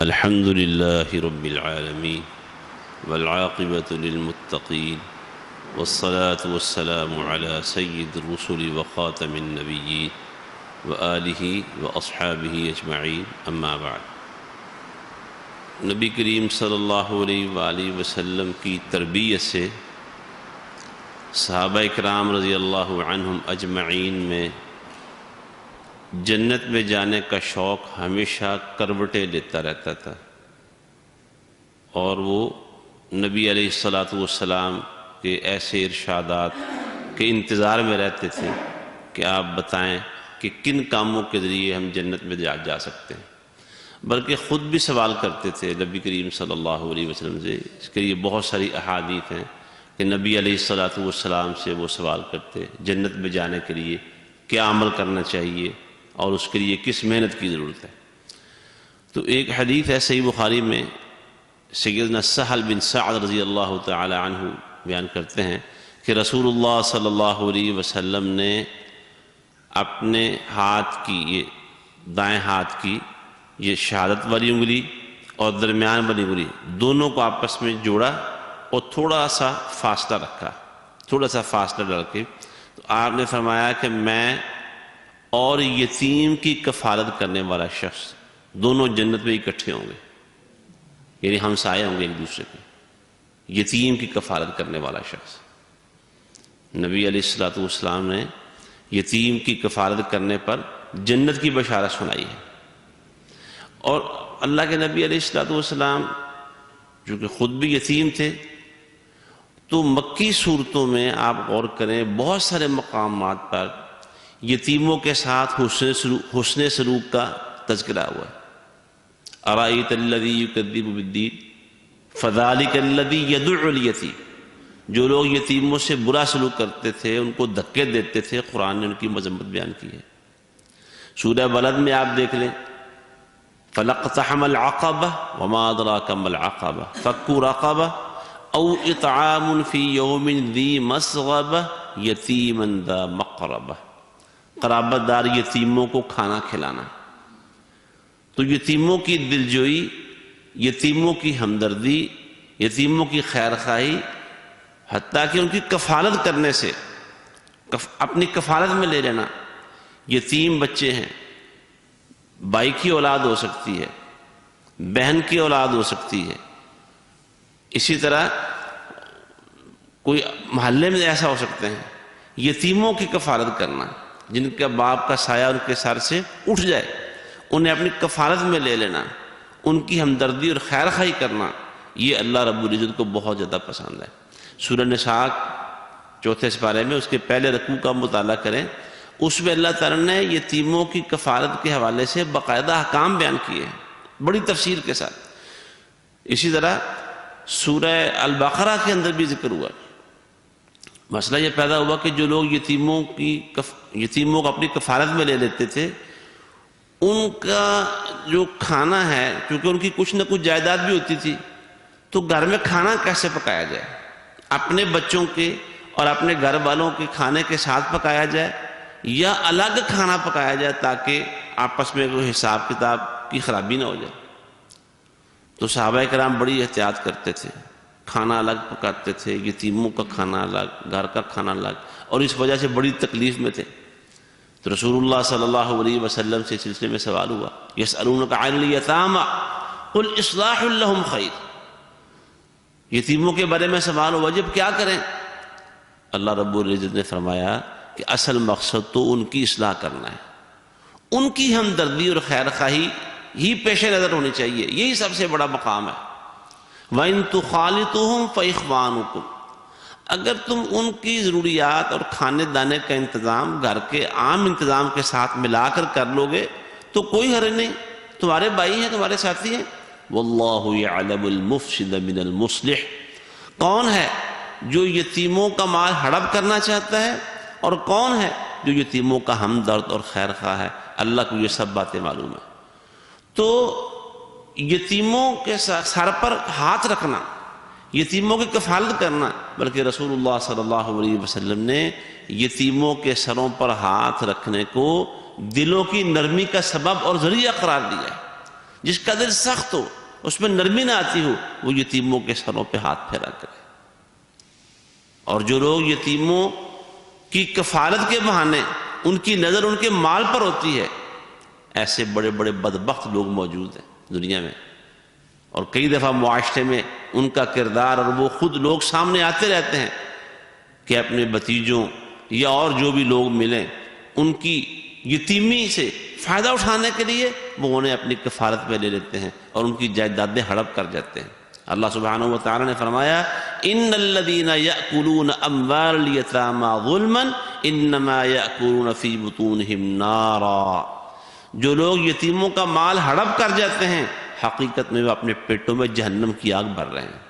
الحمد لله رب العالمين والعاقبة للمتقين والصلاة والسلام على سيد الرسل وخاتم النبيين وآلہ وأصحابہ اجمعین اما بعد۔ نبی کریم صلی اللہ علیہ وآلہ وسلم کی تربیت سے صحابہ اکرام رضی اللہ عنہم اجمعین میں جنت میں جانے کا شوق ہمیشہ کروٹیں لیتا رہتا تھا، اور وہ نبی علیہ الصلاۃ والسلام کے ایسے ارشادات کے انتظار میں رہتے تھے کہ آپ بتائیں کہ کن کاموں کے ذریعے ہم جنت میں جا سکتے ہیں، بلکہ خود بھی سوال کرتے تھے نبی کریم صلی اللہ علیہ وسلم سے۔ اس کے لیے بہت ساری احادیث ہیں کہ نبی علیہ الصلاۃ والسلام سے وہ سوال کرتے جنت میں جانے کے لیے کیا عمل کرنا چاہیے اور اس کے لیے کس محنت کی ضرورت ہے۔ تو ایک حدیث ہے صحیح بخاری میں، سیدنا سہل بن سعد رضی اللہ تعالی عنہ بیان کرتے ہیں کہ رسول اللہ صلی اللہ علیہ وسلم نے اپنے ہاتھ کی، یہ دائیں ہاتھ کی یہ شہادت والی انگلی اور درمیان والی انگلی دونوں کو آپس میں جوڑا اور تھوڑا سا فاصلہ رکھا، تھوڑا سا فاصلہ ڈال کے تو آپ نے فرمایا کہ میں اور یتیم کی کفالت کرنے والا شخص دونوں جنت میں اکٹھے ہوں گے، یعنی ہمسائے ہوں گے ایک دوسرے کے۔ یتیم کی کفالت کرنے والا شخص، نبی علیہ الصلوۃ والسلام نے یتیم کی کفالت کرنے پر جنت کی بشارت سنائی ہے۔ اور اللہ کے نبی علیہ الصلوۃ والسلام جو کہ خود بھی یتیم تھے، تو مکی صورتوں میں آپ غور کریں بہت سارے مقامات پر یتیموں کے ساتھ حسن سلوک کا تذکرہ ہوا ہے۔ ارأیت الذی یکذب بالدین فذلک الذی یدع الیتیم، جو لوگ یتیموں سے برا سلوک کرتے تھے، ان کو دھکے دیتے تھے، قرآن نے ان کی مذمت بیان کی ہے۔ سورہ بلد میں آپ دیکھ لیں، فَلَقْتَحَمَ الْعَقَبَةَ وَمَا أَدْرَاكَ مَا الْعَقَبَةُ فَكُّ رَقَبَةٍ أَوْ إِطْعَامٌ فِي يَوْمٍ ذِي مَسْغَبَةٍ يَتِيمًا ذَا مَقْرَبَةٍ، قرابت دار یتیموں کو کھانا کھلانا۔ تو یتیموں کی دلجوئی، یتیموں کی ہمدردی، یتیموں کی خیر خواہی، حتیٰ کہ ان کی کفالت کرنے سے، اپنی کفالت میں لے لینا۔ یتیم بچے ہیں، بھائی کی اولاد ہو سکتی ہے، بہن کی اولاد ہو سکتی ہے، اسی طرح کوئی محلے میں ایسا ہو سکتے ہیں، یتیموں کی کفالت کرنا، جن کا باپ کا سایہ ان کے سر سے اٹھ جائے، انہیں اپنی کفالت میں لے لینا، ان کی ہمدردی اور خیر خواہی کرنا، یہ اللہ رب العزت کو بہت زیادہ پسند ہے۔ سورہ نساء 4 سپارے میں اس کے پہلے رکوع کا مطالعہ کریں، اس میں اللہ تعالیٰ نے یتیموں کی کفالت کے حوالے سے باقاعدہ احکام بیان کیے ہیں بڑی تفصیل کے ساتھ۔ اسی طرح سورہ البقرہ کے اندر بھی ذکر ہوا، مسئلہ یہ پیدا ہوا کہ جو لوگ یتیموں کو اپنی کفالت میں لے لیتے تھے، ان کا جو کھانا ہے، کیونکہ ان کی کچھ نہ کچھ جائیداد بھی ہوتی تھی، تو گھر میں کھانا کیسے پکایا جائے، اپنے بچوں کے اور اپنے گھر والوں کے کھانے کے ساتھ پکایا جائے یا الگ کھانا پکایا جائے تاکہ آپس میں کوئی حساب کتاب کی خرابی نہ ہو جائے۔ تو صحابہ کرام بڑی احتیاط کرتے تھے، کھانا الگ پکاتے تھے، یتیموں کا کھانا الگ، گھر کا کھانا الگ، اور اس وجہ سے بڑی تکلیف میں تھے۔ تو رسول اللہ صلی اللہ علیہ وسلم سے سلسلے میں سوال ہوا، یسألونک عن الیتامی قل اصلاح لہم خیر، یتیموں کے بارے میں سوال ہوا، جب کیا کریں؟ اللہ رب العزت نے فرمایا کہ اصل مقصد تو ان کی اصلاح کرنا ہے، ان کی ہمدردی اور خیر خواہی ہی پیش نظر ہونی چاہیے، یہی سب سے بڑا مقام ہے۔ وَإِن تُخَالِطُوهُمْ فَإِخْوَانُكُمْ، اگر تم ان کی ضروریات اور کھانے دانے کا انتظام گھر کے عام انتظام کے ساتھ ملا کر لو گے تو کوئی حرج نہیں، تمہارے بھائی ہیں، تمہارے ساتھی ہیں۔ وَاللَّهُ يَعْلَمُ الْمُفْسِدَ مِنَ الْمُصْلِحِ، کون ہے جو یتیموں کا مال ہڑپ کرنا چاہتا ہے اور کون ہے جو یتیموں کا ہمدرد اور خیر خواہ ہے، اللہ کو یہ سب باتیں معلوم ہیں۔ تو یتیموں کے سر پر ہاتھ رکھنا، یتیموں کی کفالت کرنا، بلکہ رسول اللہ صلی اللہ علیہ وسلم نے یتیموں کے سروں پر ہاتھ رکھنے کو دلوں کی نرمی کا سبب اور ذریعہ قرار دیا ہے۔ جس کا دل سخت ہو، اس میں نرمی نہ آتی ہو، وہ یتیموں کے سروں پہ ہاتھ پھیرا کرے۔ اور جو لوگ یتیموں کی کفالت کے بہانے ان کی نظر ان کے مال پر ہوتی ہے، ایسے بڑے بڑے بدبخت لوگ موجود ہیں دنیا میں، اور کئی دفعہ معاشرے میں ان کا کردار اور وہ خود لوگ سامنے آتے رہتے ہیں کہ اپنے بھتیجوں یا اور جو بھی لوگ ملیں ان کی یتیمی سے فائدہ اٹھانے کے لیے وہ انہیں اپنی کفالت پہ لے لیتے ہیں اور ان کی جائیدادیں ہڑپ کر جاتے ہیں۔ اللہ سبحانہ و تعالی نے فرمایا ان الذین یأکلون اموال الیتامی ظلما انما یأکلون فی بطونہم نارا، جو لوگ یتیموں کا مال ہڑپ کر جاتے ہیں حقیقت میں وہ اپنے پیٹوں میں جہنم کی آگ بھر رہے ہیں،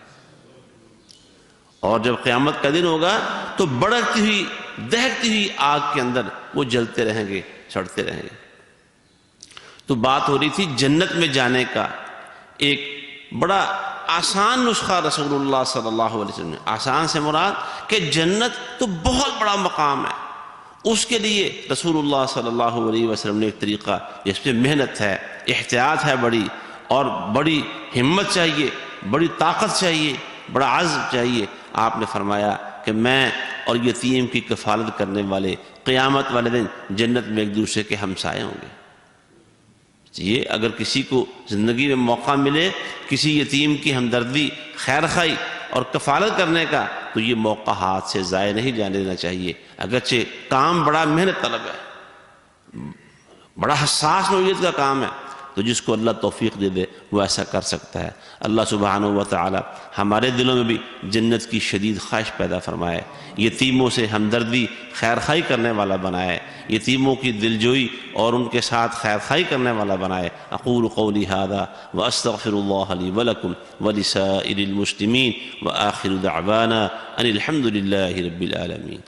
اور جب قیامت کا دن ہوگا تو بڑھتی ہوئی دہکتی ہوئی آگ کے اندر وہ جلتے رہیں گے، سڑتے رہیں گے۔ تو بات ہو رہی تھی جنت میں جانے کا ایک بڑا آسان نسخہ رسول اللہ صلی اللہ علیہ وسلم نے، آسان سے مراد کہ جنت تو بہت بڑا مقام ہے، اس کے لیے رسول اللہ صلی اللہ علیہ وسلم نے ایک طریقہ جس میں محنت ہے، احتیاط ہے بڑی، اور بڑی ہمت چاہیے، بڑی طاقت چاہیے، بڑا عزم چاہیے۔ آپ نے فرمایا کہ میں اور یتیم کی کفالت کرنے والے قیامت والے دن جنت میں ایک دوسرے کے ہمسائے ہوں گے۔ یہ اگر کسی کو زندگی میں موقع ملے کسی یتیم کی ہمدردی، خیر خواہی اور کفالت کرنے کا، تو یہ موقع ہاتھ سے ضائع نہیں جانے دینا چاہیے، اگرچہ کام بڑا محنت طلب ہے، بڑا حساس نوعیت کا کام ہے، تو جس کو اللہ توفیق دے دے وہ ایسا کر سکتا ہے۔ اللہ سبحانہ و تعالی ہمارے دلوں میں بھی جنت کی شدید خواہش پیدا فرمائے، یتیموں سے ہمدردی، خیر خواہی کرنے والا بنائے، یتیموں کی دلجوئی اور ان کے ساتھ خیر خواہی کرنے والا بنائے۔ اقول قولی ھذا واستغفر اللہ لی ولکم ولسائر المسلمین وآخر دعوانا ان الحمد للہ رب العالمین۔